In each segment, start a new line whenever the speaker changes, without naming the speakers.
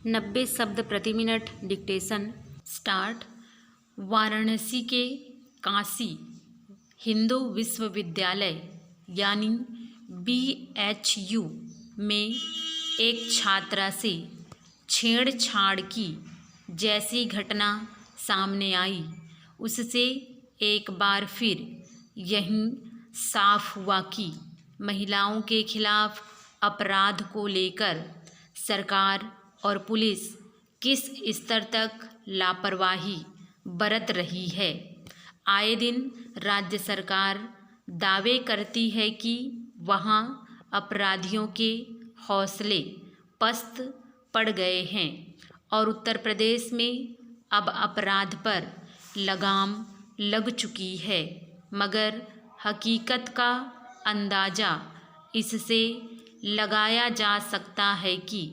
90 शब्द प्रति minute dictation start. Varanasi के काशी हिंदू विश्वविद्यालय यानी BHU में एक छात्रा से छेड़छाड़ की जैसी घटना सामने आई, उससे एक बार फिर यही साफ हुआ कि महिलाओं के खिलाफ अपराध को लेकर सरकार और पुलिस किस स्तर तक लापरवाही बरत रही है। आए दिन राज्य सरकार दावे करती है कि वहाँ अपराधियों के हौसले पस्त पड़ गए हैं और उत्तर प्रदेश में अब अपराध पर लगाम लग चुकी है, मगर हकीकत का अंदाज़ा इससे लगाया जा सकता है कि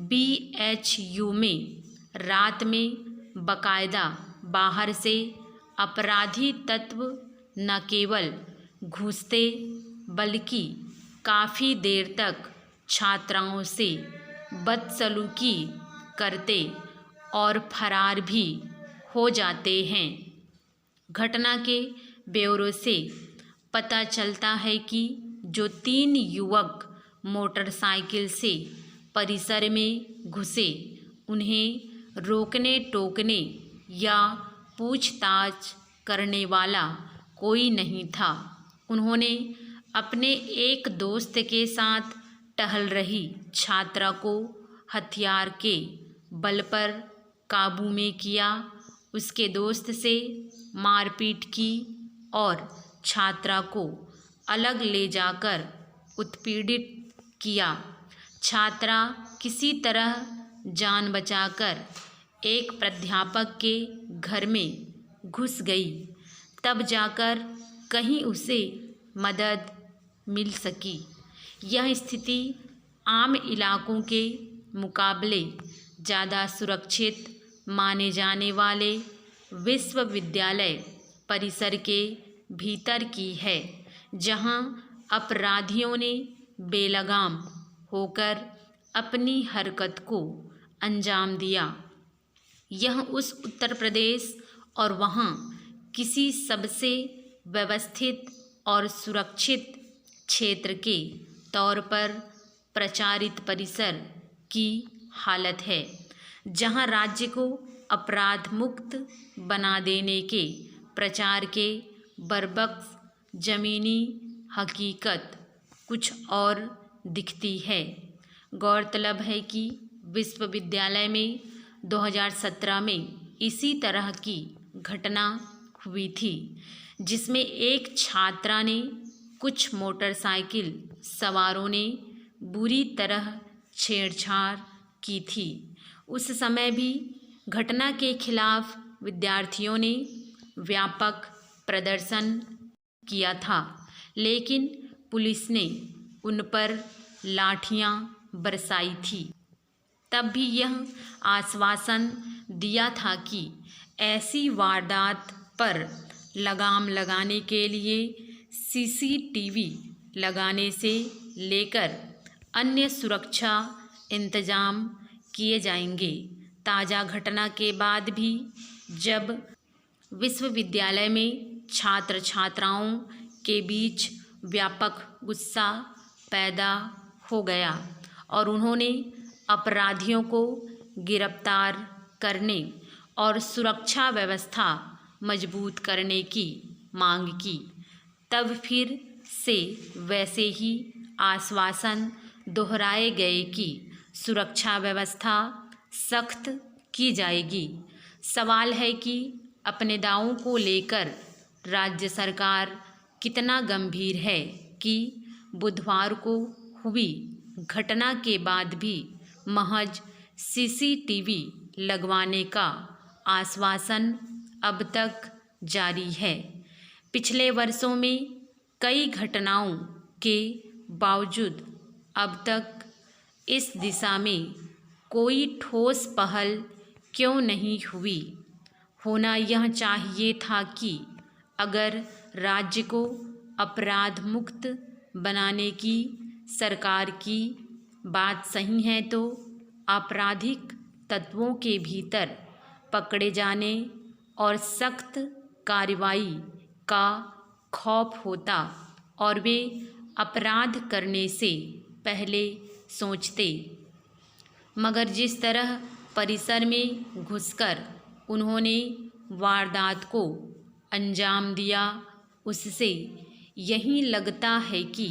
BHU में रात में बाकायदा बाहर से अपराधी तत्व न केवल घुसते बल्कि काफ़ी देर तक छात्राओं से बदसलूकी करते और फरार भी हो जाते हैं। घटना के ब्यौरे से पता चलता है कि जो 3 युवक मोटरसाइकिल से परिसर में घुसे, उन्हें रोकने टोकने या पूछताछ करने वाला कोई नहीं था। उन्होंने अपने एक दोस्त के साथ टहल रही छात्रा को हथियार के बल पर काबू में किया, उसके दोस्त से मारपीट की और छात्रा को अलग ले जाकर उत्पीड़ित किया। छात्रा किसी तरह जान बचाकर एक प्राध्यापक के घर में घुस गई, तब जाकर कहीं उसे मदद मिल सकी। यह स्थिति आम इलाकों के मुकाबले ज़्यादा सुरक्षित माने जाने वाले विश्वविद्यालय परिसर के भीतर की है, जहां अपराधियों ने बेलगाम होकर अपनी हरकत को अंजाम दिया। यह उस उत्तर प्रदेश और वहाँ किसी सबसे व्यवस्थित और सुरक्षित क्षेत्र के तौर पर प्रचारित परिसर की हालत है, जहाँ राज्य को अपराध मुक्त बना देने के प्रचार के बरबक्स ज़मीनी हकीकत कुछ और दिखती है। गौरतलब है कि विश्वविद्यालय में 2017 में इसी तरह की घटना हुई थी, जिसमें एक छात्रा ने कुछ मोटरसाइकिल सवारों ने बुरी तरह छेड़छाड़ की थी। उस समय भी घटना के खिलाफ विद्यार्थियों ने व्यापक प्रदर्शन किया था, लेकिन पुलिस ने उन पर लाठियां बरसाई थी। तब भी यह आश्वासन दिया था कि ऐसी वारदात पर लगाम लगाने के लिए CCTV लगाने से लेकर अन्य सुरक्षा इंतजाम किए जाएंगे। ताज़ा घटना के बाद भी जब विश्वविद्यालय में छात्र छात्राओं के बीच व्यापक गुस्सा पैदा हो गया और उन्होंने अपराधियों को गिरफ्तार करने और सुरक्षा व्यवस्था मजबूत करने की मांग की, तब फिर से वैसे ही आश्वासन दोहराए गए कि सुरक्षा व्यवस्था सख्त की जाएगी। सवाल है कि अपने दावों को लेकर राज्य सरकार कितना गंभीर है कि बुधवार को हुई घटना के बाद भी महज CCTV लगवाने का आश्वासन अब तक जारी है। पिछले वर्षों में कई घटनाओं के बावजूद अब तक इस दिशा में कोई ठोस पहल क्यों नहीं हुई। होना यह चाहिए था कि अगर राज्य को अपराध मुक्त बनाने की सरकार की बात सही है तो आपराधिक तत्वों के भीतर पकड़े जाने और सख्त कार्रवाई का खौफ होता और वे अपराध करने से पहले सोचते। मगर जिस तरह परिसर में घुसकर उन्होंने वारदात को अंजाम दिया, उससे यही लगता है कि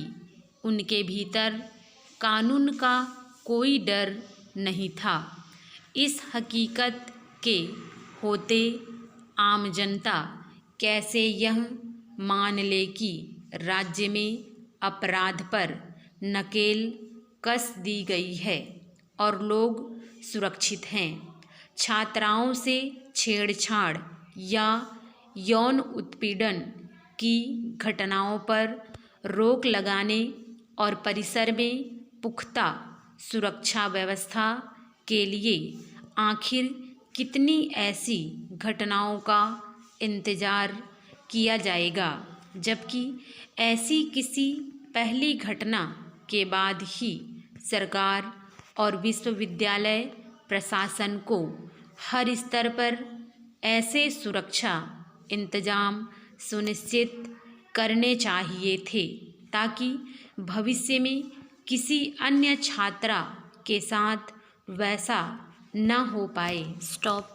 उनके भीतर कानून का कोई डर नहीं था। इस हकीकत के होते आम जनता कैसे यह मान ले कि राज्य में अपराध पर नकेल कस दी गई है और लोग सुरक्षित हैं। छात्राओं से छेड़छाड़ या यौन उत्पीड़न की घटनाओं पर रोक लगाने और परिसर में पुख्ता सुरक्षा व्यवस्था के लिए आखिर कितनी ऐसी घटनाओं का इंतज़ार किया जाएगा, जबकि ऐसी किसी पहली घटना के बाद ही सरकार और विश्वविद्यालय प्रशासन को हर स्तर पर ऐसे सुरक्षा इंतजाम सुनिश्चित करने चाहिए थे ताकि भविष्य में किसी अन्य छात्रा के साथ वैसा न हो पाए। स्टॉप।